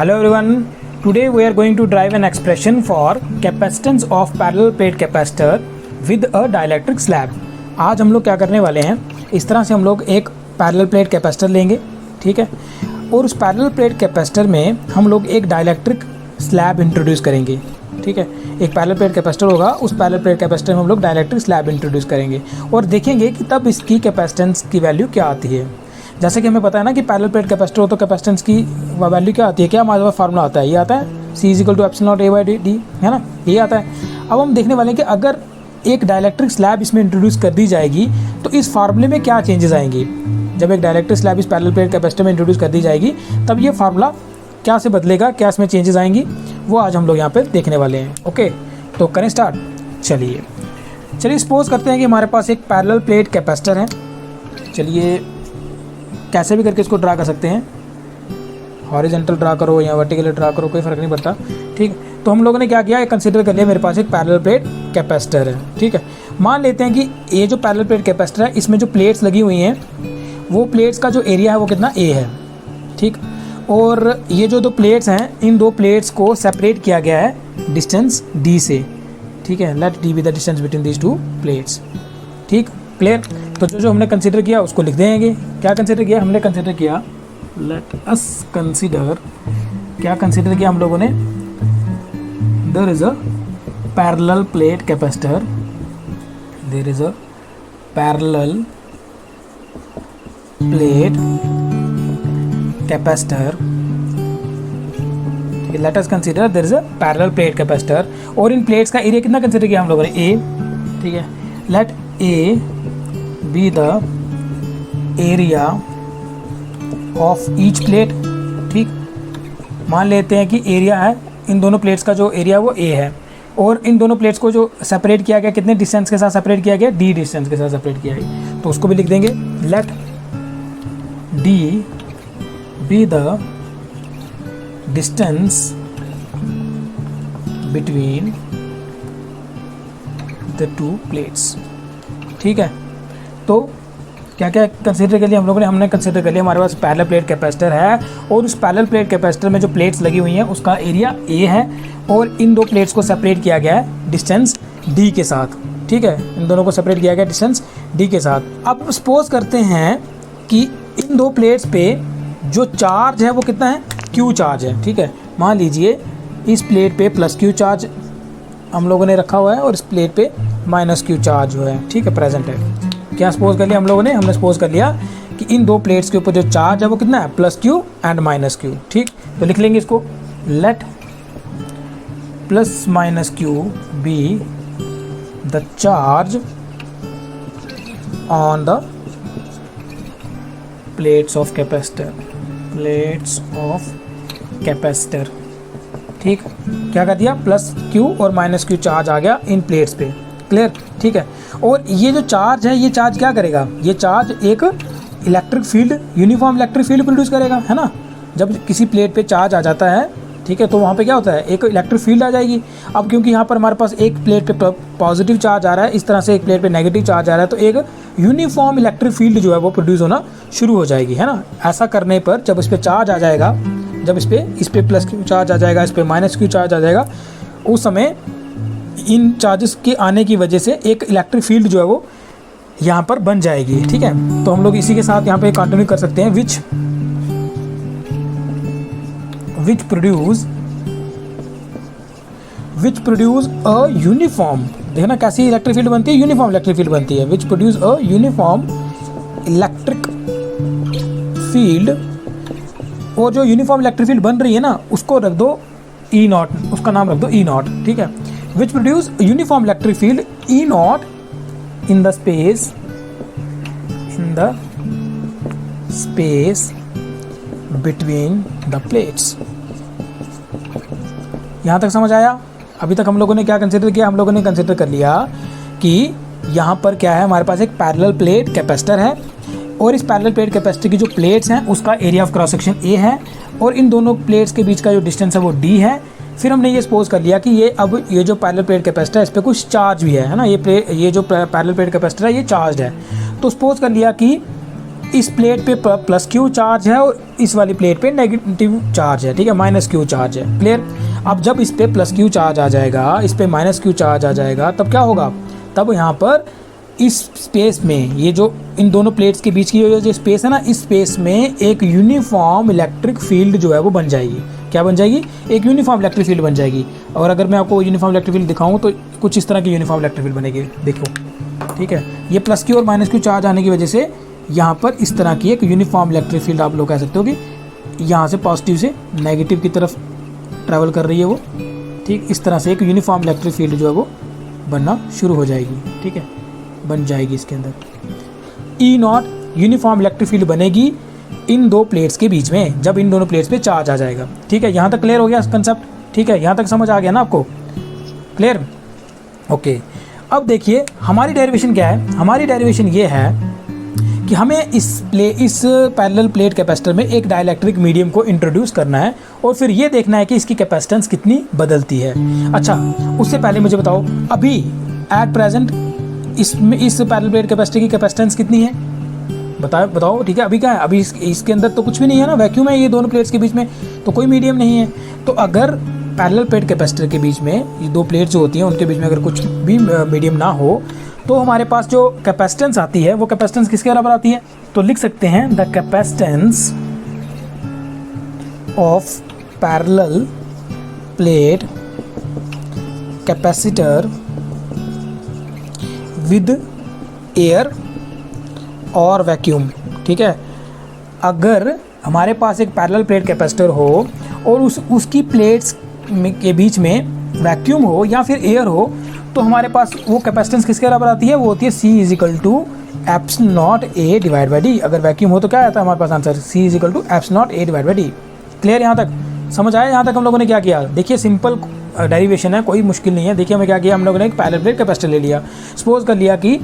Hello everyone. Today we are going to derive an expression for capacitance of parallel plate capacitor with a dielectric slab. आज हम लोग क्या करने वाले हैं, इस तरह से हम लोग एक पैरेलल प्लेट कैपेसिटर लेंगे, ठीक है, और उस पैरेलल प्लेट कैपेसिटर में हम लोग एक डाइलेक्ट्रिक स्लैब इंट्रोड्यूस करेंगे, ठीक है। एक पैरेलल प्लेट कैपेसिटर होगा, उस पैरेलल प्लेट कैपेसिटर में हम लोग डाइलेक्ट्रिक स्लैब इंट्रोड्यूस करेंगे और देखेंगे कि तब इसकी कैपेसिटेंस की वैल्यू क्या आती है। जैसे कि हमें पता है ना कि पैरेलल प्लेट कैपेसिटर हो तो कैपेसिटेंस की वैल्यू क्या आती है, क्या हमारे पास फार्मूला आता है, ये आता है C = ε0 है ना, ये आता है। अब हम देखने वाले हैं कि अगर एक डाइलेक्ट्रिक स्लैब इसमें इंट्रोड्यूस कर दी जाएगी तो इस फार्मूले में क्या चेंजेस आएंगी। जब एक डाइलेक्ट्रिक स्लैब इस पैरेलल प्लेट कैपेसिटर में इंट्रोड्यूस कर दी जाएगी तब ये फार्मूला क्या से बदलेगा, क्या इसमें चेंजेस आएंगी, वो आज हम लोग यहाँ पे देखने वाले हैं। ओके, तो करें स्टार्ट। चलिए सपोज करते हैं कि हमारे पास एक पैरेलल प्लेट कैपेसिटर है। चलिए कैसे भी करके इसको ड्रा कर सकते हैं, हॉरिजॉन्टल ड्रा करो या वर्टिकल ड्रा करो, कोई फ़र्क नहीं पड़ता, ठीक। तो हम लोगों ने क्या किया, कंसीडर कर लिया मेरे पास एक पैरेलल प्लेट कैपेसिटर है, ठीक है। मान लेते हैं कि ये जो पैरेलल प्लेट कैपेसिटर है इसमें जो प्लेट्स लगी हुई हैं वो प्लेट्स का जो एरिया है वो कितना A है, ठीक। और ये जो दो प्लेट्स हैं इन दो प्लेट्स को सेपरेट किया गया है डिस्टेंस D से, ठीक है। Let D be the distance between these two plates, ठीक, क्लियर। तो जो हमने कंसीडर किया उसको लिख देंगे। क्या कंसीडर किया हमने, कंसीडर किया, लेट अस कंसीडर, क्या कंसीडर किया हम लोगों ने, there is a parallel plate capacitor, there is a parallel plate capacitor, let us consider there is a parallel plate capacitor. और इन प्लेट्स का एरिया कितना कंसीडर किया हम लोगों ने, A, ठीक है। Let A be the area of each plate, ठीक। मान लेते हैं कि एरिया है इन दोनों प्लेट्स का, जो एरिया वो A है, और इन दोनों प्लेट्स को जो सेपरेट किया गया कितने डिस्टेंस के साथ सेपरेट किया गया, D डिस्टेंस के साथ सेपरेट किया गया, तो उसको भी लिख देंगे। Let D be the distance between the two plates, ठीक है। तो क्या क्या कंसीडर कर लिया हम लोगों ने, हमने कंसीडर कर लिया हमारे पास पैरेलल प्लेट कैपेसिटर है और उस पैरेलल प्लेट कैपेसिटर में जो प्लेट्स लगी हुई हैं उसका एरिया A है और इन दो प्लेट्स को सेपरेट किया गया है डिस्टेंस D के साथ, ठीक है। इन दोनों को सेपरेट किया गया डिस्टेंस D के साथ। अब सपोज करते हैं कि इन दो प्लेट्स पे जो चार्ज है वो कितना है, Q चार्ज है, ठीक है। मान लीजिए इस प्लेट पे +Q चार्ज हम लोगों ने रखा हुआ है और इस प्लेट पे -Q चार्ज जो है, ठीक है, प्रेजेंट है। क्या सपोज कर लिया हम लोगों ने, हमने सपोज कर लिया कि इन दो प्लेट्स के ऊपर जो चार्ज है वो कितना है, +Q एंड -Q, ठीक। तो लिख लेंगे इसको, let +-Q be the charge on the plates of capacitor, plates of capacitor, ठीक। क्या कर दिया, +Q और -Q चार्ज आ गया इन प्लेट्स पे, क्लियर, ठीक है। और ये जो चार्ज है ये चार्ज क्या करेगा, ये चार्ज एक electric field, uniform electric field produce करेगा, है ना। जब किसी प्लेट पे चार्ज आ जाता है, ठीक है, तो वहाँ पे क्या होता है, एक इलेक्ट्रिक फील्ड आ जाएगी। अब क्योंकि यहाँ पर हमारे पास एक प्लेट पे पॉजिटिव चार्ज आ रहा है, इस तरह से एक प्लेट पे नेगेटिव चार्ज आ रहा है, तो एक यूनिफॉर्म इलेक्ट्रिक फील्ड जो है वो प्रोड्यूस होना शुरू हो जाएगी, है ना। ऐसा करने पर जब इस पर चार्ज आ जाएगा, जब इस पर +Q चार्ज आ जाएगा, इस पर -Q चार्ज आ जाएगा, उस समय इन चार्जेस के आने की वजह से एक इलेक्ट्रिक फील्ड जो है वो यहाँ पर बन जाएगी, ठीक है। तो हम लोग इसी के साथ यहाँ पे कंटिन्यू कर सकते हैं, विच प्रोड्यूस अ यूनिफॉर्म, देखना कैसी इलेक्ट्रिक फील्ड बनती है, यूनिफॉर्म इलेक्ट्रिक फील्ड बनती है, which produce a uniform electric field. और जो यूनिफॉर्म इलेक्ट्रिक फील्ड बन रही है ना उसको रख दो E0, उसका नाम रख दो E0, ठीक है। Which produce uniform electric field E0 in the space between the plates। यहाँ तक समझ आया। अभी तक हम लोगों ने क्या कंसीडर किया, हम लोगों ने कंसीडर कर लिया कि यहाँ पर क्या है, हमारे पास एक पैरेलल प्लेट कैपेसिटर है और इस पैरेलल प्लेट कैपेसिटर की जो प्लेट्स हैं उसका area of cross section A है और इन दोनों प्लेट्स के बीच का जो डिस्टेंस है वो D है। फिर हमने ये सपोज कर लिया कि ये जो पैरेलल प्लेट कैपेसिटर है इस पर कुछ चार्ज भी है ना, ये जो पैरेलल प्लेट कैपेसिटर है ये चार्ज है। तो सपोज कर लिया कि इस प्लेट पे प्लस क्यू चार्ज है और इस वाली प्लेट पे नेगेटिव चार्ज है, ठीक है, माइनस क्यू चार्ज है। क्लियर। अब जब इस पे प्लस क्यू चार्ज आ जाएगा, इस पे माइनस क्यू चार्ज आ जाएगा, तब क्या होगा, तब यहाँ पर इस स्पेस में, ये जो इन दोनों प्लेट्स के बीच की जो स्पेस है ना, इस स्पेस में एक यूनिफॉर्म इलेक्ट्रिक फील्ड जो है वो बन जाएगी। क्या बन जाएगी, एक यूनिफॉर्म इलेक्ट्रिक फील्ड बन जाएगी। और अगर मैं आपको यूनिफॉर्म इलेक्ट्रिक फील्ड दिखाऊं तो कुछ इस तरह की यूनिफॉर्म इलेक्ट्रिक फील्ड बनेगी, देखो, ठीक है। ये प्लस क्यू और माइनस क्यू चार्ज आने की वजह से यहाँ पर इस तरह की एक यूनिफॉर्म इलेक्ट्रिक फील्ड आप लोग कह सकते हो कि यहाँ से पॉजिटिव से नेगेटिव की तरफ ट्रैवल कर रही है वो, ठीक। इस तरह से एक यूनिफॉर्म इलेक्ट्रिक फील्ड जो है वो बनना शुरू हो जाएगी, ठीक है, बन जाएगी इसके अंदर। ई नॉट यूनिफॉर्म इलेक्ट्रिक फील्ड बनेगी इन दो प्लेट्स के बीच में, जब इन दोनों प्लेट्स पे चार्ज आ जाएगा, ठीक है। यहाँ तक क्लियर हो गया कंसेप्ट, ठीक है, यहाँ तक समझ आ गया ना आपको, क्लियर, ओके। अब देखिए हमारी डेरिवेशन क्या है, हमारी डेरिवेशन ये है कि हमें इस पैरेलल प्लेट कैपेसिटर में एक डाइलेक्ट्रिक मीडियम को इंट्रोड्यूस करना है और फिर ये देखना है कि इसकी कैपेसिटेंस कितनी बदलती है। अच्छा, उससे पहले मुझे बताओ अभी एट प्रेजेंट इसमें इस पैरेलल प्लेट कैपेसिटर की कैपेसिटेंस कितनी है, बताओ, ठीक है। अभी क्या है, अभी इसके अंदर तो कुछ भी नहीं है ना, वैक्यूम है ये दोनों प्लेट्स के बीच में, तो कोई मीडियम नहीं है। तो अगर पैरेलल प्लेट कैपेसिटर के बीच में ये दो प्लेट्स जो होती हैं उनके बीच में अगर कुछ भी मीडियम ना हो तो हमारे पास जो कैपेसिटेंस आती है वो कैपेसिटेंस किसके बराबर आती है, तो लिख सकते हैं the capacitance of parallel plate capacitor with air और वैक्यूम, ठीक है। अगर हमारे पास एक पैरेलल प्लेट कैपेसिटर हो और उसकी प्लेट्स के बीच में वैक्यूम हो या फिर एयर हो तो हमारे पास वो कैपेसिटेंस किसके बराबर आती है, वो होती है C is equal to epsilon not A divide by D. अगर वैक्यूम हो तो क्या आता है हमारे पास answer, C is equal to epsilon not A divide by D. Clear, यहाँ तक समझ आया। यहाँ तक हम लोगों ने क्या किया, देखिए सिंपल डेरिवेशन है, कोई मुश्किल नहीं है। देखिए हमें क्या किया, हम लोगों ने एक पैरेलल प्लेट कैपेसिटर ले लिया, सपोज कर लिया कि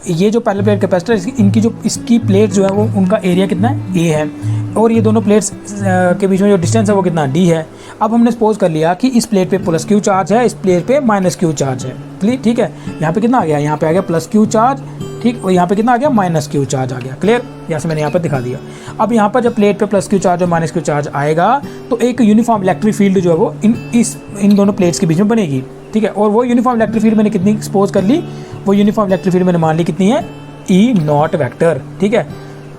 ये जो पैरेलल प्लेट कैपेसिटर इनकी जो इसकी प्लेट जो है वो उनका एरिया कितना है, A है, और ये दोनों प्लेट्स के बीच में जो डिस्टेंस है वो कितना, D है। अब हमने सपोज कर लिया कि इस प्लेट पे प्लस क्यू चार्ज है, इस प्लेट पे माइनस क्यू चार्ज है, ठीक है। यहाँ पे कितना आ गया, यहाँ पे आ गया प्लस क्यू चार्ज, ठीक, और यहाँ पे कितना आ गया, माइनस क्यू चार्ज आ गया। क्लियर, यहाँ से मैंने यहाँ पर दिखा दिया। अब यहाँ पर जब प्लेट पे प्लस क्यू चार्ज और माइनस क्यू चार्ज आएगा तो एक यूनिफॉर्म इलेक्ट्रिक फील्ड जो है वो इन दोनों प्लेट्स के बीच में बनेगी, ठीक है। और वो यूनिफॉर्म इलेक्ट्रिक फील्ड मैंने कितनी सपोज कर ली, वो यूनिफॉर्म इलेक्ट्रिक फील्ड मैंने मान ली कितनी है, ई नॉट वेक्टर, ठीक है,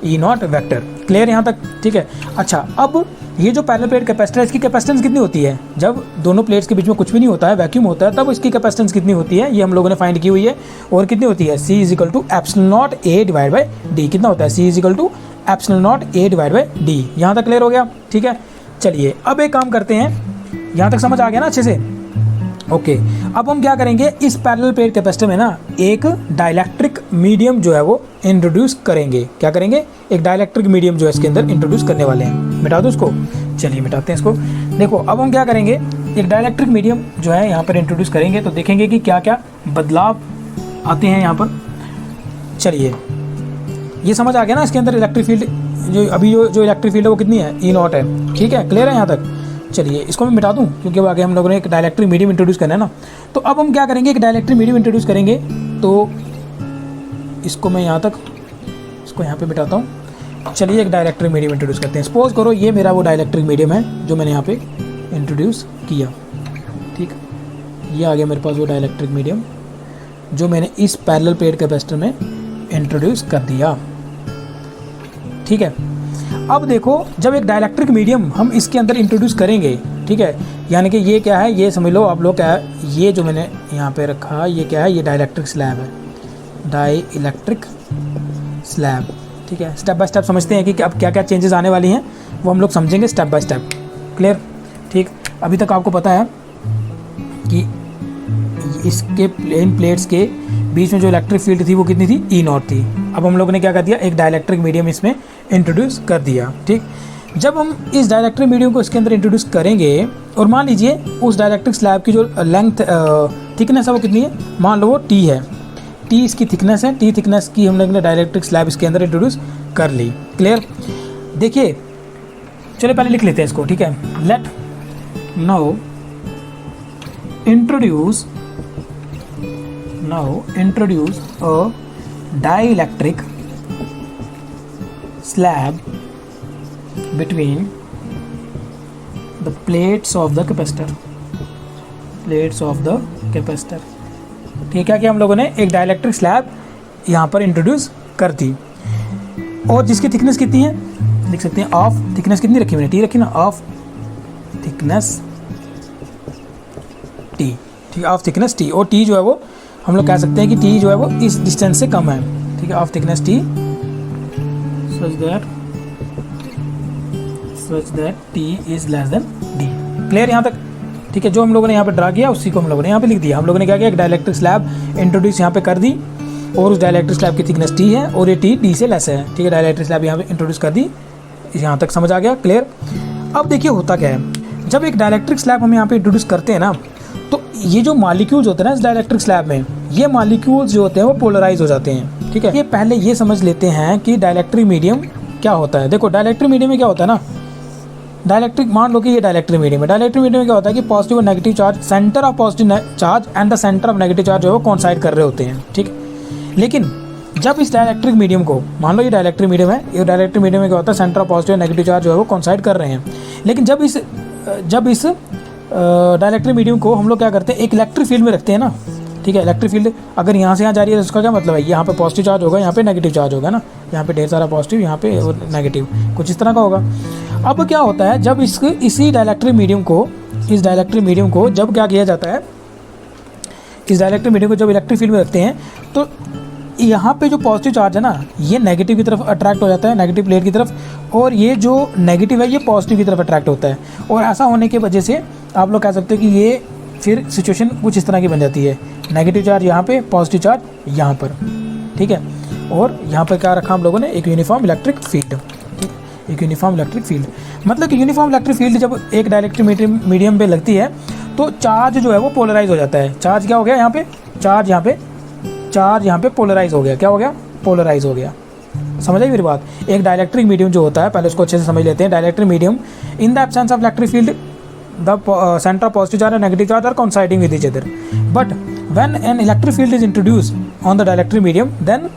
ई नॉट वेक्टर। क्लियर यहाँ तक, ठीक है। अच्छा, अब ये जो पैरेलल प्लेट कैपेसिटर है इसकी कैपेसिटेंस कितनी होती है, जब दोनों प्लेट्स के बीच में कुछ भी नहीं होता है, वैक्यूम होता है, तब इसकी कैपेसिटेंस कितनी होती है, ये हम लोगों ने फाइंड की हुई है। और कितनी होती है, C is equal to epsilon not A divide by D. कितना होता है, C is equal to epsilon not A divide by D. यहाँ तक क्लियर हो गया, ठीक है। चलिए अब एक काम करते हैं, यहाँ तक समझ आ गया ना अच्छे से, ओके। अब हम क्या करेंगे, इस पैरेलल प्लेट कैपेसिटर में ना एक डाइलेक्ट्रिक मीडियम जो है वो इंट्रोड्यूस करेंगे। क्या करेंगे, एक डाइलेक्ट्रिक मीडियम जो है इसके अंदर इंट्रोड्यूस करने वाले हैं। मिटा दो इसको, चलिए मिटाते हैं इसको। देखो अब हम क्या करेंगे, एक डाइलेक्ट्रिक मीडियम जो है यहाँ पर इंट्रोड्यूस करेंगे तो देखेंगे कि क्या क्या बदलाव आते हैं यहाँ पर। चलिए ये समझ आ गया ना, इसके अंदर इलेक्ट्रिक फील्ड जो अभी जो इलेक्ट्रिक फील्ड है वो कितनी है, ई नॉट है, ठीक है। क्लियर है यहाँ तक। चलिए इसको मैं मिटा दूं क्योंकि अब आगे हम लोगों ने एक डाइलेक्ट्रिक मीडियम इंट्रोड्यूस करना है ना। तो अब हम क्या करेंगे, एक डाइलेक्ट्रिक मीडियम इंट्रोड्यूस करेंगे, तो इसको मैं यहाँ तक, इसको यहाँ पे मिटाता हूँ। चलिए एक डाइलेक्ट्रिक मीडियम इंट्रोड्यूस करते हैं। सपोज करो ये मेरा वो डाइलेक्ट्रिक मीडियम है जो मैंने यहाँ पे इंट्रोड्यूस किया, ठीक। ये आ गया मेरे पास वो डाइलेक्ट्रिक मीडियम जो मैंने इस पैरेलल प्लेट कैपेसिटर में इंट्रोड्यूस कर दिया, ठीक है। अब देखो जब एक डाइलेक्ट्रिक मीडियम हम इसके अंदर इंट्रोड्यूस करेंगे, ठीक है, यानी कि ये क्या है, ये समझ लो आप लोग क्या है, ये जो मैंने यहाँ पे रखा ये क्या है, ये डाइलेक्ट्रिक स्लैब है, डाइलेक्ट्रिक स्लैब, ठीक है। स्टेप बाय स्टेप समझते हैं कि अब क्या क्या चेंजेस आने वाली हैं वो हम लोग समझेंगे स्टेप बाय स्टेप। क्लियर, ठीक। अभी तक आपको पता है कि इसके इन प्लेट्स के बीच में जो इलेक्ट्रिक फील्ड थी वो कितनी थी, ई नॉट थी। अब हम लोगों ने क्या कर दिया, एक डाइलेक्ट्रिक मीडियम इसमें इंट्रोड्यूस कर दिया, ठीक। जब हम इस डाइलेक्ट्रिक मीडियम को इसके अंदर इंट्रोड्यूस करेंगे और मान लीजिए उस डाइलेक्ट्रिक स्लैब की जो लेंथ थिकनेस है वो कितनी है, मान लो वो T है, T इसकी थिकनेस है, T थिकनेस की हम लोगों ने डाइलेक्ट्रिक स्लैब इसके अंदर इंट्रोड्यूस कर ली। क्लियर, देखिए चलिए पहले लिख लेते हैं इसको, ठीक है। Let now introduce a dielectric slab between the plates of the capacitor, plates of the capacitor। ठीक है कि हम लोगों ने एक डाइलेक्ट्रिक स्लैब यहाँ पर इंट्रोड्यूस कर दी, और जिसकी थिकनेस कितनी है लिख सकते हैं, ऑफ थिकनेस कितनी रखी मैंने, टी रखी ना, ऑफ थिकनेस टी, ठीक है, ऑफ थिकनेस टी। और टी जो है वो हम लोग कह सकते हैं कि टी जो है वो इस डिस्टेंस से कम है, ठीक है, of thickness T such that T is less than D. Clear यहाँ तक? ठीक है, जो हम लोगों ने यहाँ पे ड्रा किया उसी को हम लोगों ने यहाँ पे लिख दिया। हम लोगों ने क्या किया, एक डाइलेक्ट्रिक स्लैब इंट्रोड्यूस यहाँ पे कर दी, और उस डाइलेक्ट्रिक स्लैब की थिकनेस टी है और ये टी डी से लेस है, ठीक है, डाइलेक्ट्रिक स्लैब यहाँ पे इंट्रोड्यूस कर दी। यहाँ तक समझ आ गया? क्लियर। अब देखिए होता क्या है, जब एक डाइलेक्ट्रिक स्लैब हम यहाँ पे इंट्रोड्यूस करते हैं ना, तो ये जो मॉलिक्यूल्स होते हैं ना इस डाइलेक्ट्रिक स्लैब में, ये मॉलिक्यूल्स जो होते हैं वो पोलराइज हो जाते हैं, ठीक है। ये पहले ये समझ लेते हैं कि डाइलेक्ट्रिक मीडियम क्या होता है। देखो डाइलेक्ट्रिक मीडियम में क्या होता है ना, डाइलेक्ट्रिक, मान लो कि ये डाइलेक्ट्रिक मीडियम है। डाइलेक्ट्रिक मीडियम में क्या होता है कि पॉजिटिव और negative charge, centre of positive charge and the centre of negative charge जो है वो कोइंसाइड कर रहे होते हैं, ठीक है। लेकिन जब इस डाइलेक्ट्रिक मीडियम को, मान लो ये डाइलेक्ट्रिक मीडियम है, ये डाइलेक्ट्रिक मीडियम में क्या होता है, सेंटर ऑफ पॉजिटिव और नेगेटिव चार्ज जो है वो कोइंसाइड कर रहे हैं। लेकिन जब इस डाइलेक्ट्रिक मीडियम को हम लोग क्या करते हैं, एक इलेक्ट्रिक फील्ड में रखते हैं ना, ठीक है। इलेक्ट्रिक फील्ड अगर यहाँ से यहाँ जा रही है तो उसका क्या मतलब है, यहाँ पे पॉजिटिव चार्ज होगा, यहाँ पे नेगेटिव चार्ज होगा ना, यहाँ पे ढेर सारा पॉजिटिव, यहाँ पे नेगेटिव, कुछ इस तरह का होगा। अब क्या होता है, जब इसी डाइलेक्ट्रिक मीडियम को, इस डाइलेक्ट्रिक मीडियम को जब क्या किया जाता है, इस डाइलेक्ट्रिक मीडियम को जब इलेक्ट्रिक फील्ड में रखते हैं तो यहाँ पे जो पॉजिटिव चार्ज है ना ये नेगेटिव की तरफ अट्रैक्ट हो जाता है, नेगेटिव प्लेट की तरफ, और ये जो नेगेटिव है ये पॉजिटिव की तरफ अट्रैक्ट होता है। और ऐसा होने की वजह से आप लोग कह सकते हो कि ये फिर सिचुएशन कुछ इस तरह की बन जाती है, नेगेटिव चार्ज यहाँ पे, पॉजिटिव चार्ज यहाँ पर, ठीक है। और यहाँ पर क्या रखा हम लोगों ने, एक यूनिफॉर्म इलेक्ट्रिक फील्ड, एक यूनिफॉर्म इलेक्ट्रिक फील्ड। मतलब कि यूनिफॉर्म इलेक्ट्रिक फील्ड जब एक डाइलेक्ट्रिक मीडियम पे लगती है तो चार्ज जो है वो पोलराइज हो जाता है। चार्ज क्या हो गया यहाँ पे, चार्ज यहाँ पे पोलराइज हो गया। क्या हो गया, पोलराइज हो गया। समझ आई मेरी बात? एक डाइलेक्ट्रिक मीडियम जो होता है, पहले उसको अच्छे से समझ लेते हैं। Dielectric medium, in the absence of electric field the centre of positive charge and negative charge are coinciding with each other, but when an electric field is introduced on the dielectric medium then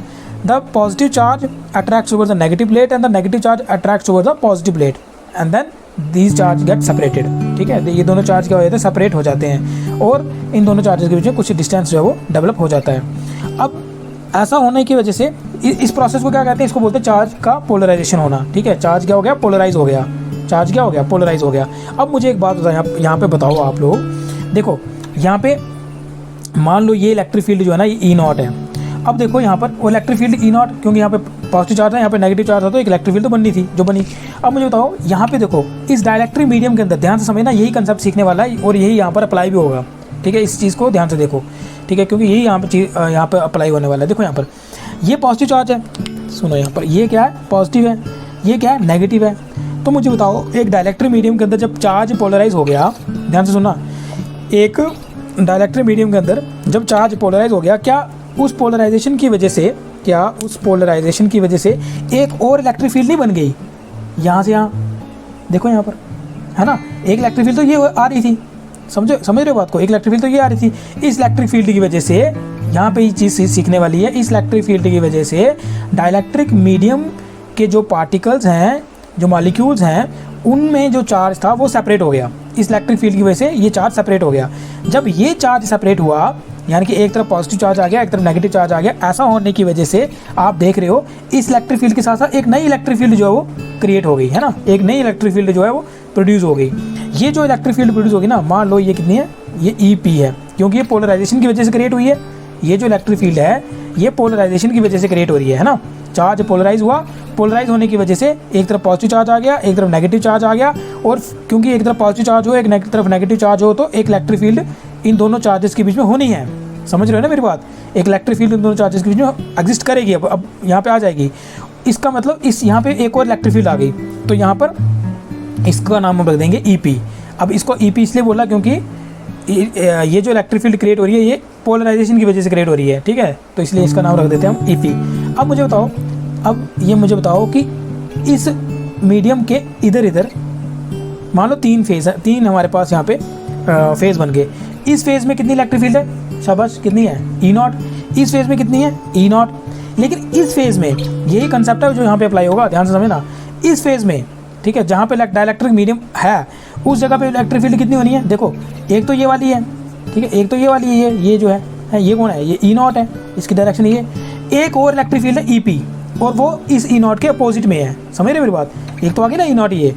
the positive charge attracts towards the negative plate and the negative charge attracts towards the positive plate and then these charge get separated, ठीक है। ये दोनों charge क्या हो जाते हैं, separate हो जाते हैं, और इन दोनों चार्जेस के बीच में कुछ डिस्टेंस जो है वो डेवलप हो जाता है। अब ऐसा होने की वजह से इस प्रोसेस को क्या कहते हैं, इसको बोलते हैं चार्ज का पोलराइजेशन होना, ठीक है। चार्ज क्या हो गया, पोलराइज हो गया, चार्ज क्या हो गया, पोलराइज हो गया। अब मुझे एक बात बताओ, यहाँ पे बताओ आप लोग, देखो यहाँ पे मान लो ये इलेक्ट्रिक फील्ड जो है ना ये ई नॉट है। अब देखो यहाँ पर वो इलेक्ट्रिक फील्ड ई नॉट, क्योंकि यहाँ पे पॉजिटिव चार्ज है, यहाँ पे नेगेटिव चार्ज था, तो एक इलेक्ट्रिक फील्ड तो बननी थी जो बनी। अब मुझे बताओ यहाँ पे देखो इस डाइलेक्ट्रिक मीडियम के अंदर, ध्यान से समझना, यही कंसेप्ट सीखने वाला है और यही यहाँ पर अप्लाई भी होगा, ठीक है। इस चीज़ को ध्यान से देखो, ठीक है, क्योंकि यही यहाँ पर अप्लाई होने वाला है। देखो यहाँ पर ये पॉजिटिव चार्ज है, सुनो यहाँ पर ये क्या है, पॉजिटिव है, ये क्या है, नेगेटिव है। तो मुझे बताओ एक डाइलेक्ट्रिक मीडियम के अंदर जब चार्ज पोलराइज हो गया, ध्यान से सुनना, एक डाइलेक्ट्रिक मीडियम के अंदर जब चार्ज पोलराइज हो गया, क्या उस पोलराइजेशन की वजह से एक और इलेक्ट्रिक फील्ड नहीं बन गई यहाँ से यहाँ? देखो यहाँ पर है ना, एक इलेक्ट्रिक फील्ड तो ये आ रही थी, समझ रहे हो बात को, एक इलेक्ट्रिक फील्ड तो ये आ रही थी। इस इलेक्ट्रिक फील्ड की वजह से, यहाँ पे ये चीज़ सीखने वाली है, इस इलेक्ट्रिक फील्ड की वजह से डाइलेक्ट्रिक मीडियम के जो पार्टिकल्स हैं, जो मॉलिक्यूल्स हैं, उनमें जो चार्ज था वो सेपरेट हो गया। इस इलेक्ट्रिक फील्ड की वजह से ये चार्ज सेपरेट हो गया। जब ये चार्ज सेपरेट हुआ, यानी कि एक तरफ पॉजिटिव चार्ज आ गया, एक तरफ नेगेटिव चार्ज आ गया, ऐसा होने की वजह से आप देख रहे हो इस इलेक्ट्रिक फील्ड के साथ साथ एक नई इलेक्ट्रिक फील्ड जो है वो क्रिएट हो गई, है ना, एक नई इलेक्ट्रिक फील्ड जो है वो प्रोड्यूस हो गई। ये जो इलेक्ट्रिक फील्ड प्रोड्यूस होगी ना, मान लो ये कितनी है, ये EP है, क्योंकि ये पोलराइजेशन की वजह से क्रिएट हुई है। ये जो इलेक्ट्रिक फील्ड है ये पोलराइजेशन की वजह से क्रिएट हो रही है ना। चार्ज पोलराइज हुआ, पोलराइज होने की वजह से एक तरफ पॉजिटिव चार्ज आ गया, एक तरफ नेगेटिव चार्ज आ गया, और क्योंकि एक तरफ पॉजिटिव चार्ज हो, एक तरफ नेगेटिव चार्ज हो, तो एक इलेक्ट्रिक फील्ड इन दोनों चार्जेस के बीच में होनी है। समझ रहे हो ना मेरी बात? एक इलेक्ट्रिक फील्ड इन दोनों चार्जेस के बीच में एग्जिस्ट करेगी। अब यहाँ पे आ जाएगी, इसका मतलब इस यहाँ पे एक और इलेक्ट्रिक फील्ड आ गई, तो यहाँ पर इसका नाम हम रख देंगे EP। अब इसको EP इसलिए बोला क्योंकि ये जो इलेक्ट्रिक फील्ड क्रिएट हो रही है ये पोलराइजेशन की वजह से क्रिएट हो रही है, ठीक है, तो इसलिए इसका नाम रख देते हैं हम EP। अब मुझे बताओ कि इस मीडियम के इधर मान लो 3 फेज है, 3 हमारे पास यहाँ पे फेज बन गए। इस फेज में कितनी इलेक्ट्रिक फील्ड है, शाबाश, कितनी है, E0। इस फेज में कितनी है, E0। लेकिन इस फेज़ में यही कंसेप्ट है जो यहाँ पे अप्लाई होगा, ध्यान से समझना। इस फेज़ में ठीक है, जहाँ पे डाइलेक्ट्रिक मीडियम है उस जगह पे इलेक्ट्रिक फील्ड कितनी होनी है, देखो एक तो ये वाली है, ठीक है, एक तो ये वाली है, ये जो है ये कौन है, ये ई नॉट है, इसकी डायरेक्शन ये। एक और इलेक्ट्रिक फील्ड है ई पी, और वो इस ई नॉट के अपोजिट में है, समझ रहे मेरी बात। एक तो आ गई ना ई नॉट ये,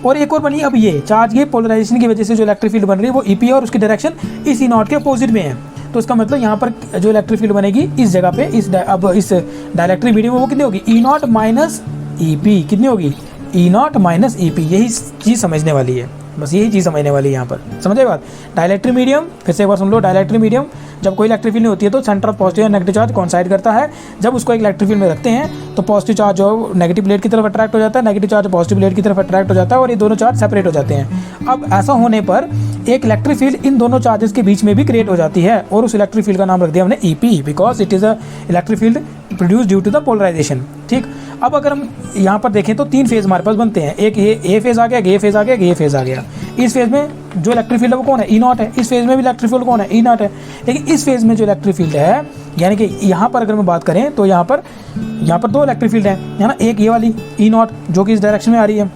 और एक और बनी अब ये चार्ज के पोलराइजेशन की वजह से जो इलेक्ट्रिक फील्ड बन रही है वो ई पी है और उसकी डायरेक्शन इस ई नॉट के अपोजिट में है। तो इसका मतलब यहाँ पर जो इलेक्ट्रिक फील्ड बनेगी इस जगह पे अब इस डायलेक्ट्रिक मीडियम में वो कितनी होगी, ई नॉट माइनस ई पी, कितनी होगी, ई नॉट माइनस ई पी। यही चीज़ समझने वाली है, बस यही चीज़ समझने वाली है यहाँ पर, समझे बात। डाइलेक्ट्रिक मीडियम फिर से एक बार सुन लो, डाइलेक्ट्रिक मीडियम जब कोई इलेक्ट्रिक फील्ड नहीं होती है तो सेंटर ऑफ पॉजिटिव और नेगेटिव चार्ज कॉन्साइड करता है। जब उसको एक इलेक्ट्रिक फील्ड में रखते हैं तो पॉजिटिव चार्ज जो नेगेटिव प्लेट की तरफ अट्रैक्ट हो जाता है, नेगेटिव चार्ज पॉजिटिव प्लेट की तरफ अट्रैक्ट हो जाता है, और ये दोनों चार्ज सेपरेट हो जाते हैं। अब ऐसा होने पर एक इलेक्ट्रिक फील्ड इन दोनों चार्जेस के बीच में भी क्रिएट हो जाती है, और उस इलेक्ट्रिक फील्ड का नाम रख दिया हमने E P, because it is a electric field produce due to the polarisation. ठीक, अब अगर हम यहाँ पर देखें तो तीन फेज हमारे पास बनते हैं, एक ये ए फेज आ गया, ये फेज आ गया, ये फेज आ गया। इस फेज में जो इलेक्ट्रिक फील्ड है वो कौन है, ई नॉट है। इस फेज में भी इलेक्ट्रिक फील्ड कौन है, ई नॉट है। लेकिन इस फेज में जो इलेक्ट्रिक फील्ड है, यानी कि यहाँ पर अगर मैं बात करें तो यहाँ पर दो इलेक्ट्रिक फील्ड है ना, एक ये वाली ई नॉट जो कि इस डायरेक्शन में आ रही है,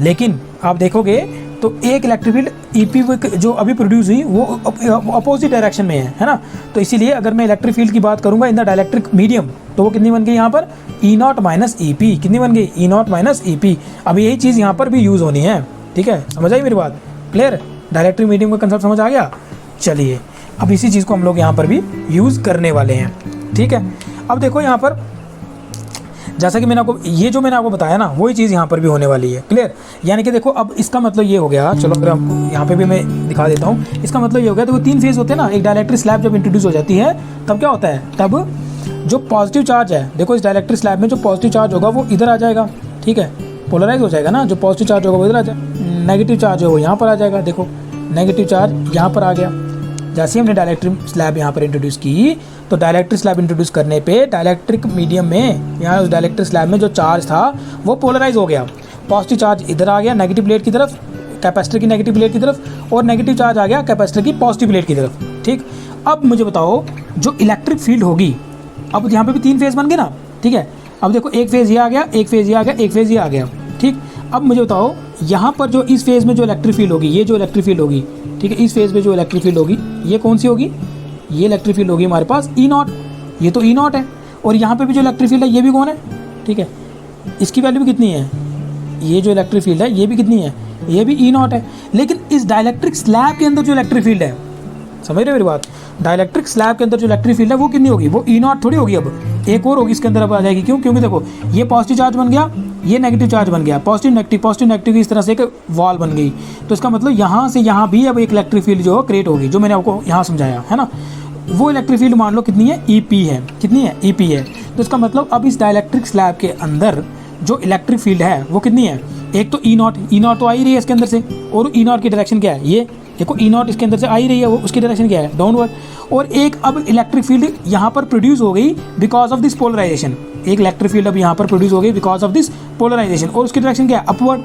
लेकिन आप देखोगे तो एक इलेक्ट्रिक फील्ड ई पी जो अभी प्रोड्यूस हुई वो अपोजिट डायरेक्शन में है ना। तो इसीलिए अगर मैं इलेक्ट्रिक फील्ड की बात करूंगा इन द डाइलेक्ट्रिक मीडियम तो वो कितनी बन गई यहाँ पर, ई नॉट माइनस ई पी। कितनी बन गई, ई नॉट माइनस ई पी। अब यही चीज़ यहाँ पर भी यूज़ होनी है, ठीक है, समझ आई मेरी बात, क्लियर। डाइलेक्ट्रिक मीडियम का कंसेप्ट समझ आ गया। चलिए अब इसी चीज़ को हम लोग यहाँ पर भी यूज़ करने वाले हैं, ठीक है। अब देखो यहाँ पर जैसा कि मैंने आपको बताया ना वही चीज़ यहाँ पर भी होने वाली है, क्लियर। यानी कि देखो अब इसका मतलब ये हो गया, चलो फिर आपको यहाँ पे भी मैं दिखा देता हूँ। इसका मतलब ये हो गया, देखो तीन फेज होते हैं ना, एक डाइलेक्ट्रिक स्लैब जब इंट्रोड्यूस हो जाती है तब क्या होता है, तब जो पॉजिटिव चार्ज है, देखो इस डाइलेक्ट्रिक स्लैब में जो पॉजिटिव चार्ज होगा वो इधर आ जाएगा, ठीक है, पोलराइज हो जाएगा ना। जो पॉजिटिव चार्ज होगा वो इधर आ जाएगा, नेगेटिव चार्ज है वो यहाँ पर आ जाएगा। देखो नेगेटिव चार्ज यहाँ पर आ गया। जैसे हमने डाइलेक्ट्रिक स्लैब यहाँ पर इंट्रोड्यूस की तो डाइलेक्ट्रिक स्लैब इंट्रोड्यूस करने पे डाइलेक्ट्रिक मीडियम में यहाँ उस डाइलेक्ट्रिक स्लैब में जो चार्ज था वो पोलराइज हो गया। पॉजिटिव चार्ज इधर आ गया नेगेटिव प्लेट की तरफ, कैपेसिटर की नेगेटिव प्लेट की तरफ, और नेगेटिव चार्ज आ गया कैपेसिटर की पॉजिटिव प्लेट की तरफ, ठीक। अब मुझे बताओ जो इलेक्ट्रिक फील्ड होगी, अब यहाँ पे भी तीन फेज बन गए ना, ठीक है। अब देखो एक फेज ये आ गया, एक फेज ये आ गया, एक फेज ये आ गया, ठीक। अब मुझे बताओ यहाँ पर जो इस फेज में जो इलेक्ट्रिक फील्ड होगी, ये जो इलेक्ट्रिक फील्ड होगी, ठीक है, इस फेज में जो इलेक्ट्रिक फील्ड होगी ये कौन सी होगी, ये इलेक्ट्रिक फील्ड होगी हमारे पास ई नॉट। ये तो ई नॉट है, और यहाँ पे भी जो इलेक्ट्रिक फील्ड है ये भी कौन है, ठीक है, इसकी वैल्यू भी कितनी है, ये जो इलेक्ट्रिक फील्ड है ये भी कितनी है, ये भी ई नॉट है। लेकिन इस डाइलेक्ट्रिक स्लैब के अंदर जो इलेक्ट्रिक फील्ड है, समझ रहे हो मेरी बात, डाइलेक्ट्रिक स्लैब के अंदर जो इलेक्ट्रिक फील्ड है वो कितनी होगी, वो ई नॉट थोड़ी होगी, अब एक और होगी इसके अंदर अब आ जाएगी। क्यों, क्योंकि देखो ये पॉजिटिव चार्ज बन गया, ये नेगेटिव चार्ज बन गया, पॉजिटिव नेगेटिव की इस तरह से एक वॉल बन गई। तो इसका मतलब यहाँ से यहाँ भी अब एक इलेक्ट्रिक फील्ड जो क्रिएट होगी, जो मैंने आपको यहाँ समझाया है ना। वो इलेक्ट्रिक फील्ड मान लो कितनी है, ई पी है, कितनी है, ई पी है। तो इसका मतलब अब इस डाइलेक्ट्रिक स्लैब के अंदर जो इलेक्ट्रिक फील्ड है वो कितनी है, एक तो ई नॉट तो आ ही रही है इसके अंदर से, और ई नॉट की डायरेक्शन क्या है, ये देखो ई नॉट इसके अंदर से आ ही रही है, वो उसकी डायरेक्शन क्या है, डाउनवर्ड। और एक अब इलेक्ट्रिक फील्ड यहाँ पर प्रोड्यूस हो गई बिकॉज ऑफ दिस पोलराइजेशन, एक इलेक्ट्रिक फील्ड अब यहाँ पर प्रोड्यूस हो गई बिकॉज ऑफ दिस पोलराइजेशन, और उसकी डायरेक्शन क्या है, अपवर्ड।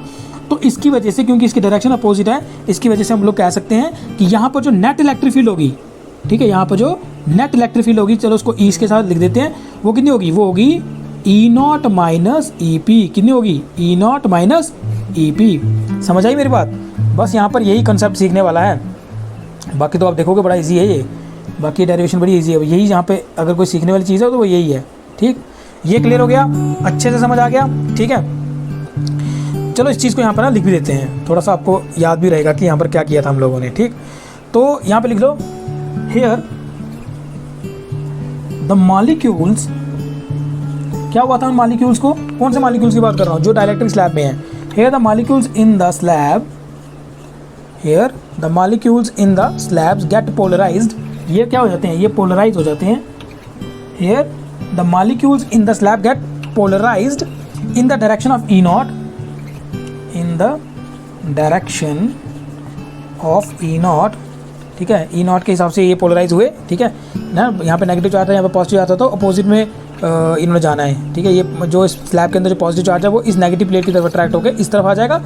तो इसकी वजह से, क्योंकि इसकी डायरेक्शन अपोजिट है, इसकी वजह से हम लोग कह सकते हैं कि यहाँ पर जो नेट इलेक्ट्रिक फील्ड होगी, ठीक है, यहाँ पर जो नेट इलेक्ट्रिक फील्ड होगी, चलो उसको ई के साथ लिख देते हैं, वो कितनी होगी, वो होगी ई नॉट माइनस ई पी। कितनी होगी, ई नॉट माइनस ई पी। समझ आई मेरी बात। बस यहाँ पर यही कंसेप्ट सीखने वाला है, बाकी तो आप देखोगे बड़ा इजी है ये, बाकी डेरिवेशन बड़ी इजी है। यही यहाँ पे अगर कोई सीखने वाली चीज़ है तो वो यही है, ठीक। ये क्लियर हो गया, अच्छे से समझ आ गया, ठीक है। चलो इस चीज़ को यहाँ पर ना लिख भी देते हैं, थोड़ा सा आपको याद भी रहेगा कि यहाँ पर क्या किया था हम लोगों ने, ठीक। तो यहाँ पे लिख लो, हियर द मॉलिक्यूल्स, क्या हुआ था उन मॉलिक्यूल्स को, कौन से मॉलिक्यूल्स की बात कर रहा हूँ, जो डाइलेक्ट्रिक स्लैब में है। Here the molecules in the slab, here the molecules in the slabs get polarised, ये क्या हो जाते हैं, ये पोलराइज हो जाते हैं। Here the molecules in the slab get polarised in the direction of E naught, in the direction of E naught, ठीक है। ई नॉट के हिसाब से ये पोलराइज हुए, ठीक है ना। यहाँ पे नेगेटिव चार्ज है, यहाँ पे पॉजिटिव चार्ज था, तो अपोजिट में इन्होंने जाना है, ठीक है। ये जो इस स्लैब के अंदर जो पॉजिटिव चार्ज है वो इस नेगेटिव प्लेट की तरफ अट्रैक्ट होकर इस तरफ आ जाएगा,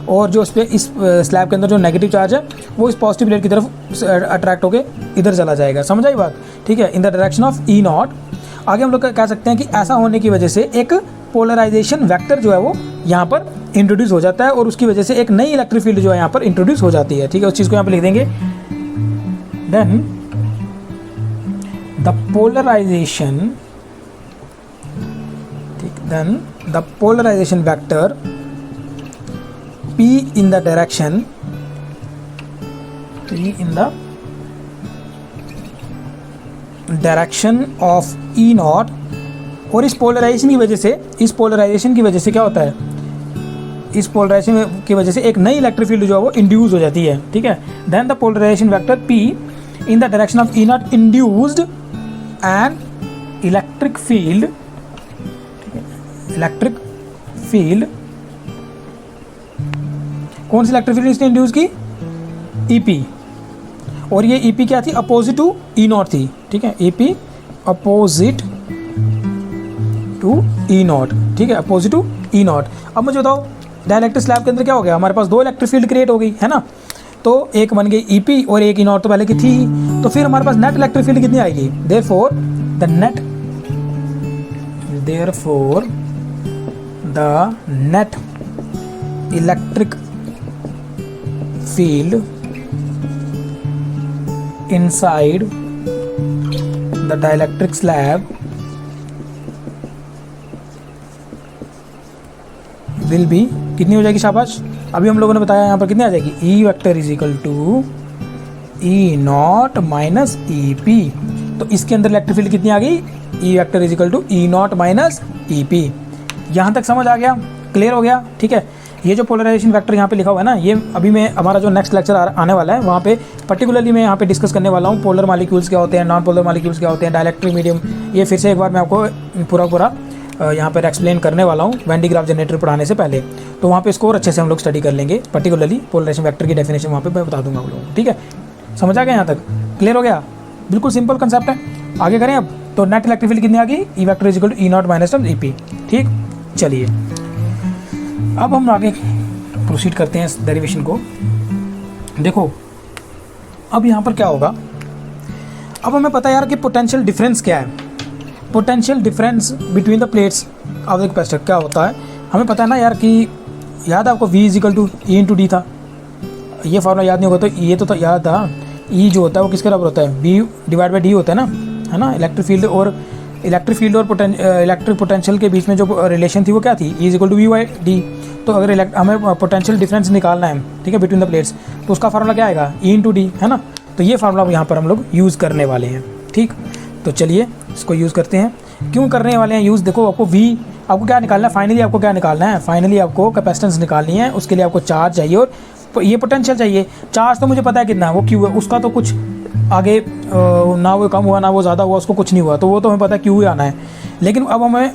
और जो इस स्लैब के अंदर जो नेगेटिव चार्ज है वो इस पॉजिटिव प्लेट की तरफ अट्रैक्ट होकर इधर चला जाएगा। समझ आई बात, ठीक है, इन the direction of E not. आगे हम लोग कह सकते हैं कि ऐसा होने की वजह से एक पोलराइजेशन वेक्टर जो है वो यहाँ पर इंट्रोड्यूस हो जाता है और उसकी वजह से एक नई इलेक्ट्रिक फील्ड जो है यहाँ पर इंट्रोड्यूस हो जाती है। ठीक है, उस चीज़ को यहाँ पर लिख देंगे। देन द पोलराइजेशन, ठीक, then the polarisation vector P in the direction, P in the direction of E naught, और इस पोलराइजेशन की वजह से, इस पोलराइजेशन की वजह से क्या होता है, इस पोलराइजेशन की वजह से एक नई इलेक्ट्रिक फील्ड जो है वो इंड्यूस हो जाती है। ठीक है, then the polarisation vector P in the direction of E naught induced an electric field, electric field, कौन सी इलेक्ट्रिक फील्ड इसने इंड्यूस की, EP, और ये EP क्या थी, अपोजिट टू E नॉट थी। ठीक है, EP opposite to E naught. ठीक है, अपोजिट टू E नॉट। अब मुझे बताओ डाइलेक्ट्रिक स्लैब के अंदर क्या हो गया, हमारे पास दो इलेक्ट्रिक फील्ड क्रिएट हो गई है ना, तो एक बन गई EP और एक E नॉट तो पहले की थी, तो फिर हमारे पास नेट इलेक्ट्रिक फील्ड कितनी आएगी, therefore the net electric field inside the dielectric slab will be कितनी हो जाएगी, शाबाश। अभी हम लोगों ने बताया यहाँ पर कितनी आ जाएगी, E vector is equal to E naught minus EP, तो इसके अंदर इलेक्ट्रिक फील्ड कितनी आ गई, E vector is equal to E naught minus EP। यहाँ तक समझ आ गया, क्लियर हो गया। ठीक है, ये जो पोलराइजेशन वेक्टर यहाँ पे लिखा हुआ है ना, ये अभी मैं हमारा जो नेक्स्ट लेक्चर आने वाला है वहाँ पे पर्टिकुलरली मैं यहाँ पे डिस्कस करने वाला हूँ, पोलर मॉलिक्यूल्स क्या होते हैं, नॉन पोलर मॉलिक्यूल्स क्या होते हैं, डाइलेक्ट्रिक मीडियम, ये फिर से एक बार मैं आपको पूरा यहाँ पर एक्सप्लेन करने वाला हूँ वेन डी ग्राफ जनरेटर पढ़ाने से पहले, तो वहाँ पे इसको और अच्छे से हम लोग स्टडी कर लेंगे, पर्टिकुलरली पोलराइजेशन वेक्टर की डेफिनेशन वहाँ पे मैं बता दूंगा आप लोगों को। ठीक है, समझ आ गया, यहाँ तक क्लियर हो गया, बिल्कुल सिंपल कंसेप्ट है। आगे करें अब, तो नेट इलेक्ट्रिक फील्ड कितनी आ गई, E vector is equal to E naught minus EP। ठीक, चलिए अब हम आगे प्रोसीड करते हैं इस डेरिवेशन को। देखो अब यहाँ पर क्या होगा, अब हमें पता है यार कि पोटेंशियल डिफरेंस क्या है, potential difference between the plates of the capacitor क्या होता है, हमें पता है ना यार कि याद है आपको V is equal to E into D था, ये फॉर्मूला याद नहीं होगा तो ये तो याद था, E जो होता है वो किसके बराबर होता है, V डिवाइड बाई D होता है ना, है ना। इलेक्ट्रिक फील्ड और इलेक्ट्रिक पोटेंशियल के बीच में जो रिलेशन थी वो क्या थी, E is equal to V by D। तो अगर हमें पोटेंशियल डिफरेंस निकालना है, ठीक है, बिटवीन द प्लेट्स, तो उसका फार्मूला क्या आएगा, E इंटू डी, है ना। तो ये फार्मूला यहाँ पर हम लोग यूज़ करने वाले हैं। ठीक, तो चलिए इसको यूज़ करते हैं। क्यों करने वाले हैं यूज़, देखो आपको V आपको क्या निकालना है, फाइनली आपको क्या निकालना है, फाइनली आपको कैपेसिटेंस निकालनी है, उसके लिए आपको चार्ज चाहिए और ये पोटेंशियल चाहिए। चार्ज तो मुझे पता है कितना है, वो क्यू है, उसका तो कुछ आगे ना वो कम हुआ ना वो ज़्यादा हुआ, उसको कुछ नहीं हुआ, तो वो तो हमें पता है क्यू ही आना है। लेकिन अब हमें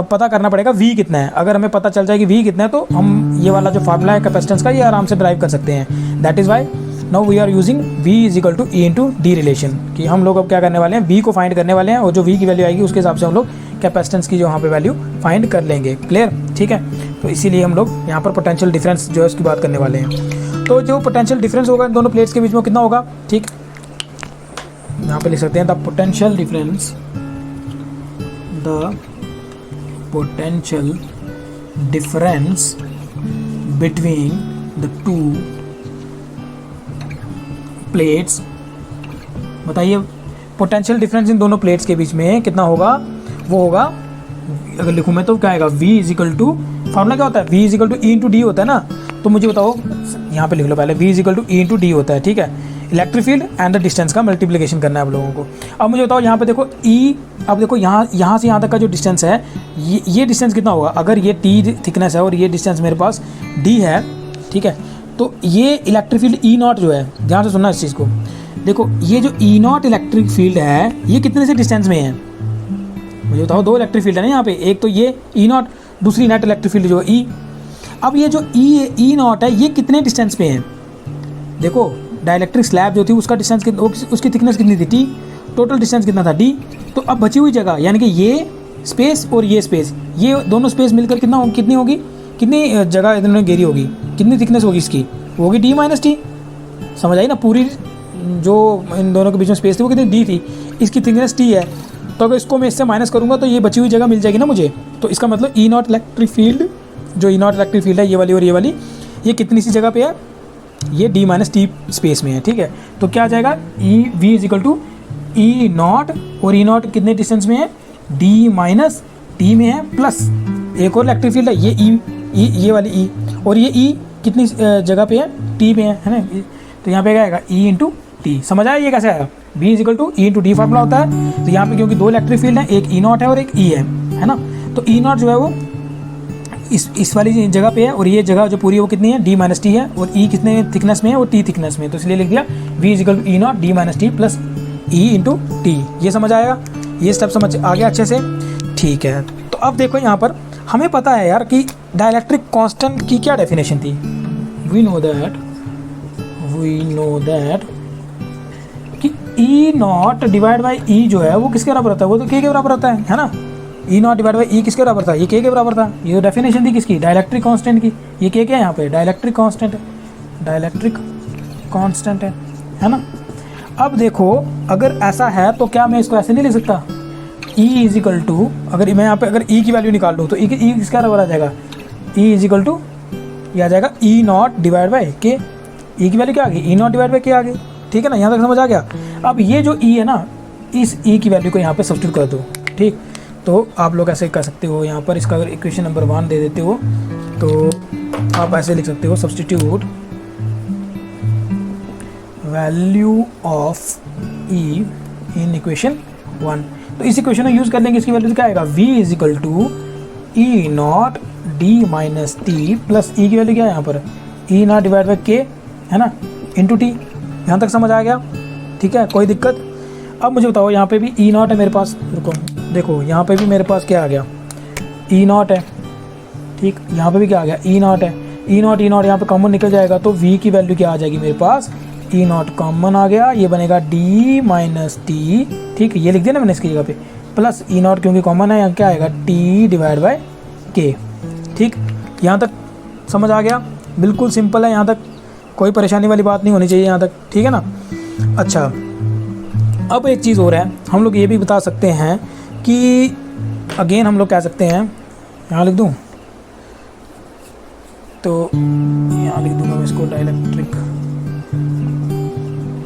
पता करना पड़ेगा V कितना है। अगर हमें पता चल जाए कि V कितना है तो हम ये वाला जो फार्मूला है कैपेसिटेंस का ये आराम से ड्राइव कर सकते हैं। That is why now we are using V is equal to E into D relation, कि हम लोग अब क्या करने वाले हैं, V को फाइंड करने वाले हैं और जो V की वैल्यू आएगी उसके हिसाब से हम लोग कैपेसिटेंस की जो यहाँ पे वैल्यू फाइंड कर लेंगे। क्लियर, ठीक है। तो इसीलिए हम लोग यहाँ पर पोटेंशियल डिफरेंस जो है उसकी बात करने वाले हैं। तो जो पोटेंशियल डिफरेंस होगा इन दोनों प्लेट्स के बीच में कितना होगा, ठीक, यहाँ पे लिख सकते हैं the potential difference between the two plates. बताइए पोटेंशियल डिफरेंस इन दोनों प्लेट्स के बीच में कितना होगा, वो होगा, अगर लिखूँ मैं तो क्या आएगा, V is equal to, formula क्या होता है, V is equal to E into D होता है ना। तो मुझे बताओ, यहाँ पे लिख लो पहले, V is equal to E into D होता है, ठीक है। Electric field and the distance का मल्टीप्लिकेशन करना है आप लोगों को। अब मुझे बताओ यहाँ पे देखो E, अब देखो यहाँ से यहाँ तक का जो डिस्टेंस है, ये डिस्टेंस कितना होगा, अगर ये T थिकनेस है और ये डिस्टेंस मेरे पास D है, ठीक है, तो ये इलेक्ट्रिक फील्ड E नॉट जो है, ध्यान से सुनना इस चीज़ को, देखो ये जो E नॉट इलेक्ट्रिक फील्ड है ये कितने से डिस्टेंस में है, मुझे बताओ। दो इलेक्ट्रिक फील्ड है ना यहाँ पे, एक तो ये E नॉट, दूसरी नेट इलेक्ट्रिक फील्ड जो E। अब ये जो E नॉट है ये कितने डिस्टेंस पे है, देखो डाइलेक्ट्रिक स्लैब जो थी उसका डिस्टेंस उसकी थिकनेस कितनी थी T, टोटल डिस्टेंस कितना था D। तो अब बची हुई जगह यानी कि ये स्पेस और ये स्पेस, ये दोनों स्पेस मिलकर कितनी होगी, कितनी जगह इन्होंने घेरी होगी, कितनी थिकनेस होगी इसकी, होगी D माइनस T। समझ आई ना, पूरी जो इन दोनों के बीच में स्पेस थी वो कितनी D थी, इसकी थिकनेस T है, तो अगर इसको मैं इससे माइनस करूँगा तो ये बची हुई जगह मिल जाएगी ना मुझे। तो इसका मतलब ई नॉट इलेक्ट्रिक फील्ड, जो ई नॉट इलेक्ट्रिक फील्ड है ये वाली और ये वाली, ये कितनी सी जगह पे है, ये डी माइनस टी स्पेस में है। ठीक है, तो क्या आ जाएगा, E V is equal to E naught, और ई नॉट कितने डिस्टेंस में है, डी माइनस टी में है, प्लस एक और इलेक्ट्रिक फील्ड है ये ई, ये वाली ई, और ये ई कितनी जगह पे है, टी पे है ना। तो यहाँ पे क्या आएगा, ई इंटू टी। समझ आया ये कैसे आया, B is equal to E into D formula होता है। तो यहाँ पे क्योंकि दो इलेक्ट्रिक फील्ड है, एक ई नॉट है और एक ई है ना। तो ई नॉट जो है वो इस वाली जगह पे है, और ये जगह जो पूरी है वो कितनी है, डी माइनस टी है, और ई कितने थिकनेस में है, वो टी थिकनेस में है। तो इसलिए लिख दिया V is equal to E not D minus T plus E into T. ये समझ आएगा, ये स्टेप समझ आ गया अच्छे से। ठीक है, तो अब देखो यहाँ पर हमें पता है यार कि डाइलेक्ट्रिक कांस्टेंट की क्या डेफिनेशन थी। वी नो दैट कि ई नॉट डिवाइड बाई ई जो है वो किसके बराबर होता है, वो तो के बराबर होता है ना। ई नॉट डिवाइड बाई ई किसके बराबर था, ये के बराबर था। ये डेफिनेशन थी किसकी, डाइलेक्ट्रिक कांस्टेंट की। ये के क्या है यहाँ पे, डाइलेक्ट्रिक कांस्टेंट है ना। अब देखो अगर ऐसा है तो क्या मैं इसको ऐसे नहीं लिख सकता, E इज इक्वल टू, अगर मैं यहाँ पे अगर E की वैल्यू निकाल लूँ तो E किसका बराबर आ जाएगा, E इज इक्वल टू ये आ जाएगा ई नॉट डिवाइड बाई के। ई की वैल्यू क्या आ गई, ई नॉट डिवाइड बाई के आ गई। ठीक है ना, यहाँ तक समझ आ गया। अब ये जो ई है ना, इस ई की वैल्यू को यहाँ पे सब्स्टिट्यूट कर दो। ठीक, तो आप लोग ऐसे कर सकते हो, यहाँ पर इसका अगर इक्वेशन नंबर 1 दे देते हो तो आप ऐसे लिख सकते हो, substitute value of E in equation 1। तो इस इक्वेशन को यूज़ कर लेंगे, इसकी वैल्यू क्या आएगा, v is equal to E not D minus T plus E की वैल्यू क्या है यहाँ पर, ई नॉट डिवाइड बाई के है ना, इंटू टी। यहाँ तक समझ आ गया। ठीक है, कोई दिक्कत। अब मुझे बताओ, यहाँ पे भी ई नॉट है मेरे पास, रुको देखो यहाँ पे भी मेरे पास क्या आ गया, ई नॉट है। ठीक, यहाँ पे भी क्या आ गया, ई नॉट है। ई नॉट यहाँ पे कॉमन निकल जाएगा, तो v की वैल्यू क्या आ जाएगी मेरे पास, ई नॉट कॉमन आ गया, ये बनेगा डी माइनस टी। ठीक, ये लिख दिया ना मैंने इसकी जगह पे, प्लस ई नॉट क्योंकि कॉमन है, यहाँ क्या आएगा, टी डिवाइड बाय के। ठीक, यहाँ तक समझ आ गया, बिल्कुल सिंपल है, यहाँ तक कोई परेशानी वाली बात नहीं होनी चाहिए यहाँ तक। ठीक है ना। अच्छा, अब एक चीज़ और है, हम लोग ये भी बता सकते हैं कि अगेन हम लोग कह सकते हैं, यहाँ लिख दूँ तो यहाँ लिख दूँगा मैं इसको, डाइलेक्ट्रिक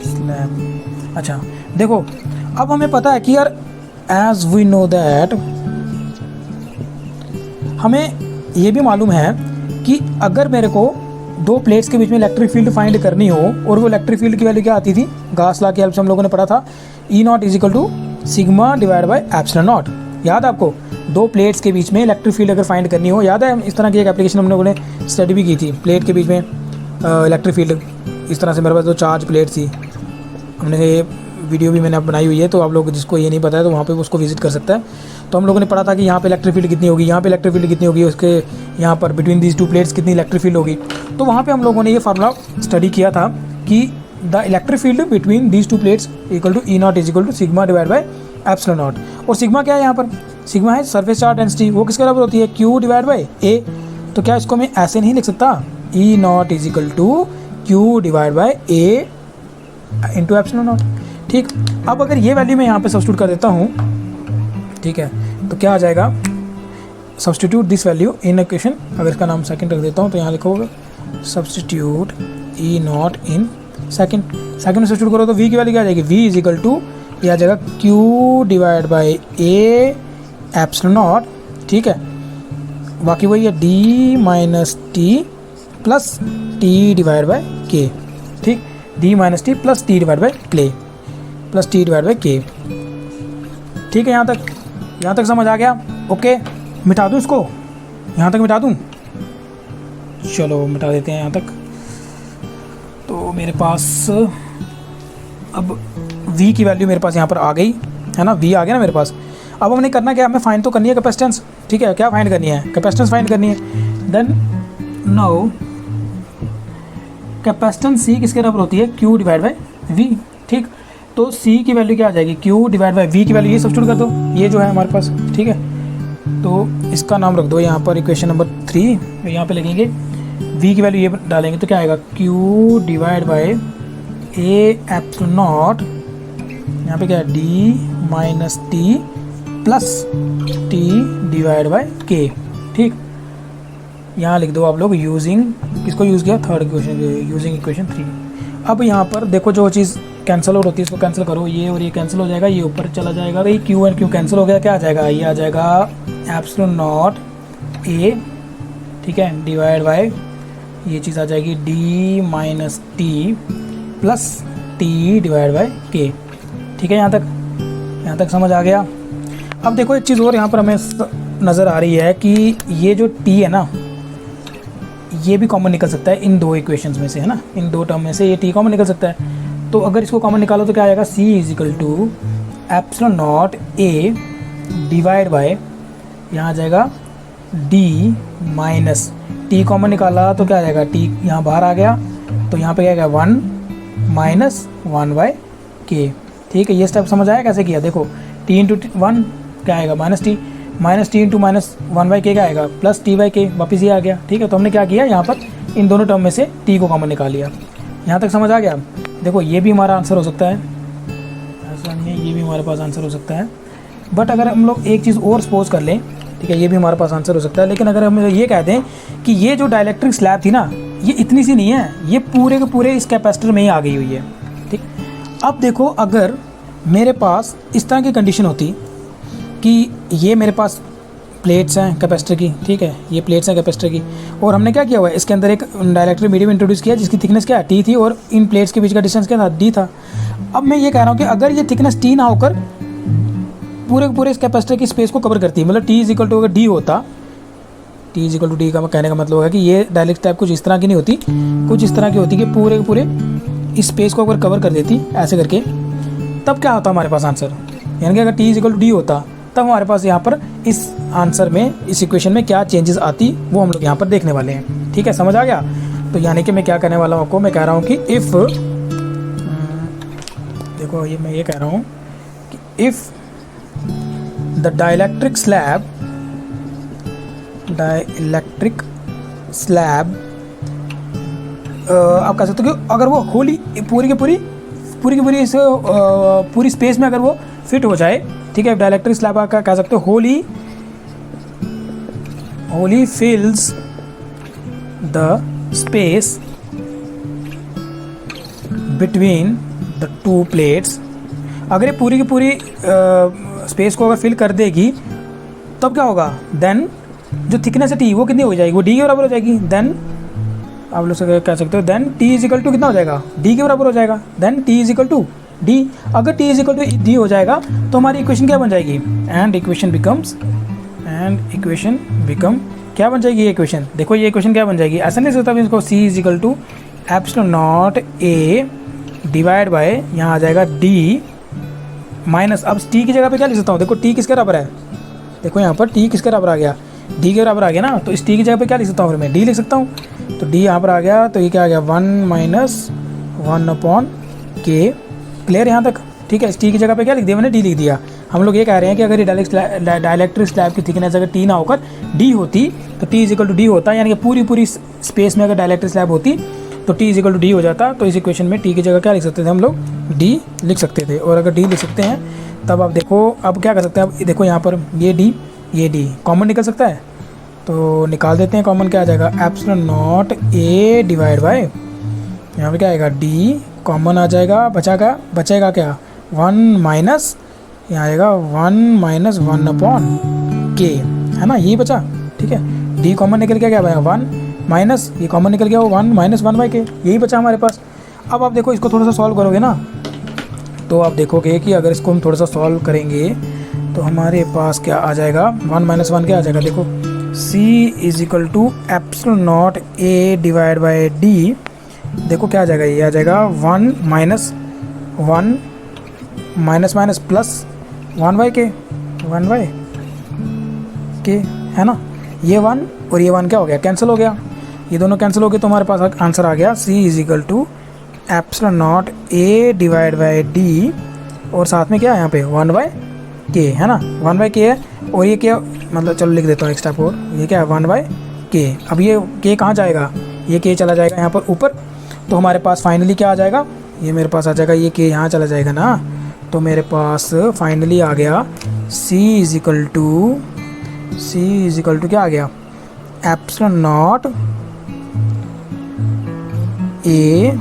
स्लैब। अच्छा देखो, अब हमें पता है कि यार एज वी नो दैट, हमें ये भी मालूम है कि अगर मेरे को दो प्लेट्स के बीच में इलेक्ट्रिक फील्ड फाइंड करनी हो, और वो इलेक्ट्रिक फील्ड की वैल्यू क्या आती थी, गास लॉ की हेल्प से हम लोगों ने पढ़ा था, E not is equal to sigma divide by epsilon not. याद है आपको, दो प्लेट्स के बीच में इलेक्ट्रिक फील्ड अगर फाइंड करनी हो, याद है इस तरह की एक एप्लीकेशन हम लोगों ने स्टडी भी की थी, प्लेट के बीच में इलेक्ट्रिक फील्ड। इस तरह से मेरे पास 2 चार्ज प्लेट थी, हमने ये वीडियो भी मैंने बनाई हुई है, तो आप लोग जिसको ये नहीं पता है तो वहाँ पे उसको विजिट कर सकता है। तो हम लोगों ने पढ़ा था कि यहाँ पे इलेक्ट्रिक फील्ड कितनी होगी, यहाँ पे इलेक्ट्रिक फील्ड कितनी होगी, उसके यहाँ पर बिटवीन दीज 2 प्लेट्स कितनी इलेक्ट्रिक फील्ड होगी। तो वहाँ पे हम लोगों ने ये फार्मूला स्टडी किया था कि the electric field between these 2 plates equal to E not is equal to sigma divide by epsilon naught. और सिग्मा क्या है यहाँ पर, सिग्मा है सरफेस चार्ज डेंसिटी, वो किसके बराबर होती है, क्यू डिवाइड बाई ए। तो क्या इसको मैं ऐसे नहीं लिख सकता, E not is equal to Q divide by A into epsilon not. ठीक, अब अगर ये वैल्यू मैं यहाँ पे सब्स्टिट्यूट कर देता हूँ, ठीक है, तो क्या आ जाएगा, substitute this value in equation, अगर इसका नाम सेकंड रख देता हूँ तो यहाँ लिखोगे substitute E naught in second में सब्स्टिट्यूट करो तो v की वैल्यू क्या आ जाएगी, v इज इक्वल टू ये आ जाएगा q divide by a epsilon not. ठीक है, बाकी वही है d minus T plus T divide by के। ठीक, d minus T plus T divide by के प्लस टी डिवाइड बाई के। ठीक है, यहाँ तक समझ आ गया। ओके, मिटा दूँ इसको, यहाँ तक मिटा दूँ, चलो मिटा देते हैं यहाँ तक। तो मेरे पास अब v की वैल्यू मेरे पास यहाँ पर आ गई है ना, v आ गया ना मेरे पास। अब हमने करना क्या, हमें फाइंड तो करनी है कैपेसिटेंस। ठीक है, क्या फाइंड करनी है, कैपेसिटेंस फाइंड करनी है। देन नाउ कैपेसिटेंस c किसके बराबर होती है, q डिवाइड बाई v। ठीक, तो c की वैल्यू क्या आ जाएगी, q डिवाइड बाई v की वैल्यू ये सब्स्टिट्यूट कर दो, ये जो है हमारे पास। ठीक है, तो इसका नाम रख दो यहाँ पर इक्वेशन नंबर 3, यहाँ पे लिखेंगे v की वैल्यू ये डालेंगे तो क्या आएगा, q divide by a epsilon not, यहाँ पे क्या है d minus T plus T divide by के। ठीक, यहाँ लिख दो आप लोग यूजिंग, किसको यूज़ किया, थर्ड इक्वेशन, यूजिंग इक्वेशन 3। अब यहाँ पर देखो जो चीज़ कैंसिल आउट होती है इसको कैंसिल करो, ये और ये कैंसिल हो जाएगा, ये ऊपर चला जाएगा, ये क्यू एंड क्यू कैंसिल हो गया, क्या आ जाएगा, ये आ जाएगा एप्सिलॉन नॉट ए, ठीक है, डिवाइड बाय ये चीज़ आ जाएगी D minus T plus T divide by के। ठीक है, यहाँ तक समझ आ गया। अब देखो एक चीज़ और यहाँ पर हमें नज़र आ रही है कि ये जो टी है ना, ये भी कॉमन निकल सकता है इन दो इक्वेशंस में से, है ना, इन दो टर्म में से ये टी कॉमन निकल सकता है। तो अगर इसको कॉमन निकालो तो क्या आएगा, C is equal to epsilon not A divide by, यहाँ आ जाएगा डी माइनस टी, कॉमन निकाला तो क्या आ जाएगा, टी यहाँ बाहर आ गया तो यहाँ पे क्या आएगा 1 माइनस 1 बाय के। ठीक है, ये स्टेप समझ आया कैसे किया। देखो टी इंटू 1 क्या आएगा, minus T into minus 1 by के क्या आएगा, प्लस टी बाई के, वापस ये आ गया। ठीक है, तो हमने क्या किया, यहाँ पर इन दोनों टर्म में से टी को कॉमन निकाल लिया। यहाँ तक समझ आ गया। देखो ये भी हमारा आंसर हो सकता है, ऐसा नहीं है, ये भी हमारे पास आंसर हो सकता है। बट अगर हम लोग एक चीज़ और सपोज कर लें, ठीक है, ये भी हमारे पास आंसर हो सकता है, लेकिन अगर हम ये कह दें कि ये जो डाइलेक्ट्रिक स्लैब थी ना, ये इतनी सी नहीं है, ये पूरे के पूरे इस कैपेसिटर में ही आ गई हुई है। ठीक, अब देखो अगर मेरे पास इस तरह की कंडीशन होती कि ये मेरे पास प्लेट्स हैं कैपेसिटर की, ठीक है, ये प्लेट्स हैं कैपेसिटर की, और हमने क्या किया हुआ है, इसके अंदर एक डाइलेक्ट्रिक मीडियम इंट्रोड्यूस किया जिसकी थिकनेस क्या है, टी थी, और इन प्लेट्स के बीच का डिस्टेंस क्या था, डी था। अब मैं ये कह रहा हूँ कि अगर ये थिकनेस टी ना होकर पूरे के पूरे इस कैपेसिटर की स्पेस को कवर करती है, मतलब टी इज इक्वल टू अगर डी होता, T is equal to D का कहने का मतलब है कि ये डायलेक्ट्रिक टाइप कुछ इस तरह की नहीं होती, कुछ इस तरह की होती कि पूरे के पूरे इस स्पेस को अगर कवर कर देती ऐसे करके, तब क्या होता हमारे पास आंसर, यानी कि अगर T is equal to D होता तब हमारे पास यहाँ पर इस आंसर में, इस इक्वेशन में क्या चेंजेस आती वो हम लोग यहाँ पर देखने वाले हैं। ठीक है, समझ आ गया। तो यानी कि मैं क्या करने वाला हूँ आपको, मैं कह रहा हूँ कि इफ़, देखो ये मैं ये कह रहा हूँ कि इफ़ द डाइलेक्ट्रिक स्लैब आप कह सकते हो कि अगर वो होली पूरी की पूरी इस पूरी स्पेस में अगर वो फिट हो जाए, ठीक है, डाइलेक्ट्रिक स्लैब का कह सकते हो Holi फिल्स the space between the two plates. अगर ये पूरी की पूरी स्पेस को अगर फिल कर देगी तब क्या होगा, देन जो थिकनेस है टी वो कितनी हो जाएगी, वो डी के बराबर हो जाएगी। देन आप लोग से कह सकते हो then T is equal to कितना हो जाएगा, डी के बराबर हो जाएगा। Then T is equal to D, अगर T is equal to D हो जाएगा तो हमारी इक्वेशन क्या बन जाएगी, एंड इक्वेशन बिकम क्या बन जाएगी ये इक्वेशन। देखो ये इक्वेशन क्या बन जाएगी, ऐसा नहीं सकता इसको, C is equal to epsilon not A divide by, यहाँ आ जाएगा डी माइनस, अब टी की जगह पे क्या लिख सकता हूँ, देखो टी किसके बराबर है, देखो यहाँ पर टी किसके बराबर आ गया, डी के बराबर आ गया ना, तो इस टी की जगह पे क्या लिख सकता हूँ, फिर मैं डी लिख सकता हूँ। तो डी यहाँ पर आ गया, तो ये क्या आ गया 1 माइनस 1 अपॉन के। क्लियर यहाँ तक, ठीक है। इस टी की जगह पे क्या लिख दिया मैंने, डी लिख दिया। हम लोग ये कह रहे हैं कि अगर ये डाइलेक्ट्रिक स्लैब की थिकनेस अगर टी ना होकर डी होती तो T is equal to D होता, यानी कि पूरी स्पेस में अगर डाइलेक्ट्रिक स्लैब होती तो T is equal to D हो जाता। तो इस इक्वेशन में टी की जगह क्या लिख सकते थे हम लोग, डी लिख सकते थे। और अगर डी लिख सकते हैं तब आप देखो अब क्या कर सकते हैं, अब देखो यहाँ पर ये डी कॉमन निकल सकता है, तो निकाल देते हैं कॉमन। क्या आ जाएगा, epsilon not A divide by, यहाँ पे क्या आएगा डी कॉमन आ जाएगा, बचेगा क्या 1 माइनस, यहाँ आएगा 1 माइनस 1 अपॉन के, है ना, यही बचा। ठीक है, डी कॉमन निकल क्या आएगा 1 माइनस, ये कॉमन निकल गया वो 1 माइनस 1 बाई के, यही बचा हमारे पास। अब आप देखो इसको थोड़ा सा सॉल्व करोगे ना, तो आप देखोगे कि अगर इसको हम थोड़ा सा सॉल्व करेंगे तो हमारे पास क्या आ जाएगा, 1 माइनस 1 क्या आ जाएगा, देखो c is equal to epsilon not a divide by D, देखो क्या आ जाएगा, ये आ जाएगा 1 minus 1 minus minus plus 1 by K है ना, ये 1 और ये 1 क्या हो गया, कैंसिल हो गया, ये दोनों कैंसिल हो गए, तो हमारे पास आंसर आ गया c is equal to epsilon not a divide by D, और साथ में क्या है यहाँ पे 1 बाई के, है ना, 1 बाई के है, और ये क्या मतलब, चलो लिख देता हूँ एक स्टेप और, ये क्या है 1 बाई के। अब ये के कहाँ जाएगा, ये के चला जाएगा यहाँ पर ऊपर, तो हमारे पास फाइनली क्या आ जाएगा, ये मेरे पास आ जाएगा, ये के यहाँ चला जाएगा ना, तो मेरे पास फाइनली आ गया सी इज इक्वल टू क्या आ गया, एप्सिलॉन नॉट ए,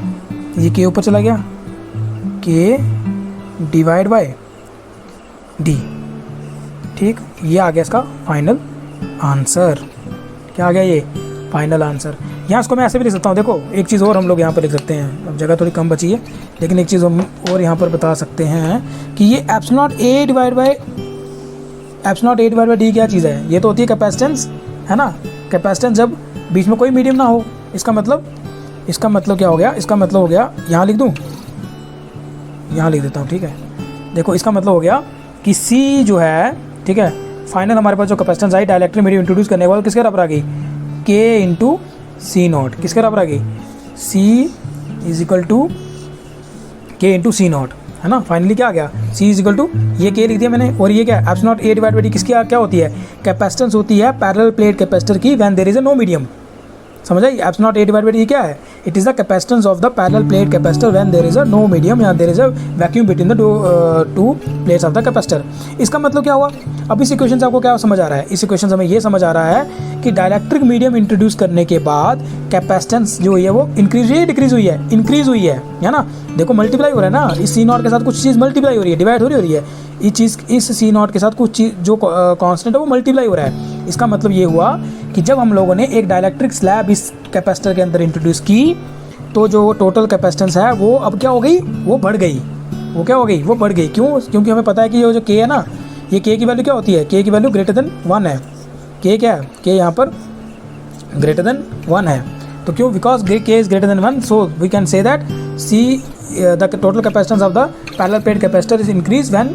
ये के ऊपर चला गया, के डिवाइड बाय डी। ठीक, ये आ गया इसका फाइनल आंसर। क्या आ गया ये फाइनल आंसर। यहाँ इसको मैं ऐसे भी लिख सकता हूँ, देखो एक चीज़ और हम लोग यहाँ पर लिख सकते हैं, अब जगह थोड़ी कम बची है, लेकिन एक चीज़ हम और यहाँ पर बता सकते हैं कि ये epsilon not A divide by D क्या चीज़ है, ये तो होती है कैपेसिटेंस, है ना। कैपेसिटेंस जब बीच में कोई मीडियम ना हो, इसका मतलब क्या हो गया, इसका मतलब हो गया, यहाँ लिख दूँ, यहाँ लिख देता हूँ, ठीक है। देखो इसका मतलब हो गया कि सी जो है, ठीक है, फाइनल हमारे पास जो कैपेसिटेंस आई डाइलेक्ट्रिक मीडियम इंट्रोड्यूस करने के बाद किसके बराबर आ गई, के इंटू सी नॉट, किसके बराबर आ गई, सी इज इक्वल टू के इंटू सी नॉट, है ना। फाइनली क्या आ गया, सी इज इक्वल टू, ये के लिख दिया मैंने, और ये क्या है, epsilon not A divide by D किसकी क्या होती है, कैपेसिटेंस होती है पैरेलल प्लेट कैपेसिटर की when there is a no medium. समझ आई, epsilon not A divide by D क्या है, it is the capacitance of the parallel plate capacitor when there is a no medium या there is a vacuum between the two plates of the capacitor. इसका मतलब क्या हुआ, अब इस equation से आपको क्या समझ आ रहा है, इस इक्वेशन से हमें ये समझ आ रहा है कि डाइलेक्ट्रिक मीडियम इंट्रोड्यूस करने के बाद कैपेसिटेंस जो है वो इंक्रीज हुई है, डिक्रीज हुई है, इंक्रीज हुई है ना। देखो मल्टीप्लाई हो रहा है ना, इस सी नॉट के साथ कुछ चीज़ मल्टीप्लाई हो रही है, डिवाइड हो रही है, ये चीज़ इस सी नॉट के साथ कुछ चीज़ जो कांस्टेंट है वो मल्टीप्लाई हो रहा है। इसका मतलब ये हुआ कि जब हम लोगों ने एक डाइलेक्ट्रिक स्लैब इस कैपेसिटर के अंदर इंट्रोड्यूस की, तो जो टोटल कैपेसिटेंस है वो अब क्या हो गई, वो बढ़ गई, वो क्या हो गई, वो बढ़ गई। क्यों, क्योंकि हमें पता है कि ये जो के है ना, ये के की वैल्यू क्या होती है, के की वैल्यू ग्रेटर देन 1 है। के क्या है, के यहाँ पर ग्रेटर देन 1 है, तो क्यों, because K is greater than 1, so we can say that C the total capacitance of the parallel plate capacitor is increase when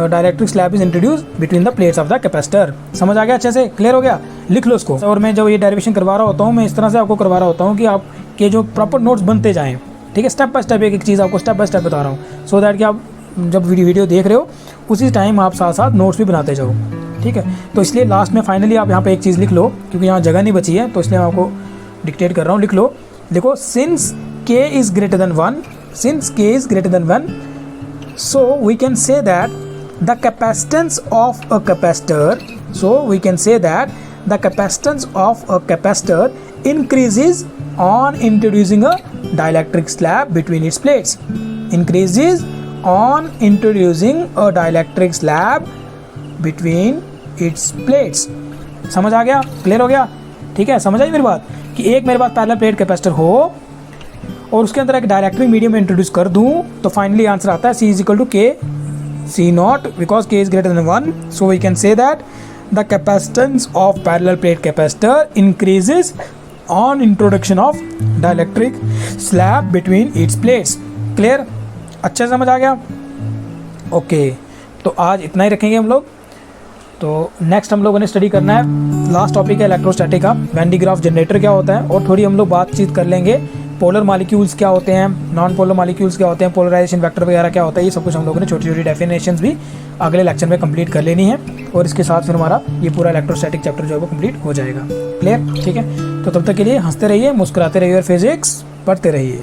dielectric slab is introduce between the plates of the capacitor. समझ आ गया, अच्छे से clear हो गया, लिख लो इसको। और मैं जब ये डेरिवेशन करवा रहा होता हूँ, मैं इस तरह से आपको करवा रहा होता हूँ कि आपके जो प्रॉपर नोट्स बनते जाएँ, ठीक है, स्टेप बाय स्टेप एक चीज़ आपको स्टेप बाय स्टेप बता रहा हूँ, सो दैट कि आप जब वीडियो देख रहे हो उसी टाइम आप साथ साथ नोट्स भी बनाते जाओ, ठीक है। तो इसलिए लास्ट में फाइनली आप यहाँ पे एक चीज़ लिख लो, क्योंकि यहाँ जगह नहीं बची है, तो इसलिए मैं आपको डिक्टेट कर रहा हूँ, लिख लो। देखो, सिंस के इज़ ग्रेटर देन 1, सिंस के is greater than 1, so we can say that the capacitance of a capacitor, so we can say that the capacitance of a capacitor increases on introducing a dielectric slab between its plates, increases on introducing a dielectric slab between its plates। समझ आ गया, clear हो गया, ठीक है। समझ आई मेरी बात, कि एक मेरे पास पैरेलल प्लेट कैपेसिटर हो और उसके अंदर एक डाइलेक्ट्रिक मीडियम इंट्रोड्यूस कर दूं, तो फाइनली आंसर आता है सी is equal to K C naught, because K is greater than 1, so we can say that the capacitance of parallel plate capacitor increases on introduction of dielectric slab between its plates. Clear, अच्छे से समझ आ गया, okay. तो आज इतना ही रखेंगे हम लोग। तो नेक्स्ट हम लोगों ने स्टडी करना है, लास्ट टॉपिक है इलेक्ट्रोस्टैटिक का, वैन डी ग्राफ जनरेटर क्या होता है, और थोड़ी हम लोग बातचीत कर लेंगे पोलर मॉलिक्यूल्स क्या होते हैं, नॉन पोलर मॉलिक्यूल्स क्या होते हैं, पोलराइजेशन वेक्टर वगैरह क्या होता है, ये सब कुछ हम लोगों ने छोटी छोटी डेफिनेशंस भी अगले लेक्चर में कंप्लीट कर लेनी है, और इसके साथ फिर हमारा ये पूरा इलेक्ट्रोस्टैटिक चैप्टर जो है वो कंप्लीट हो जाएगा। क्लियर, ठीक है। तो तब तक के लिए हंसते रहिए, मुस्कुराते रहिए और फिजिक्स पढ़ते रहिए।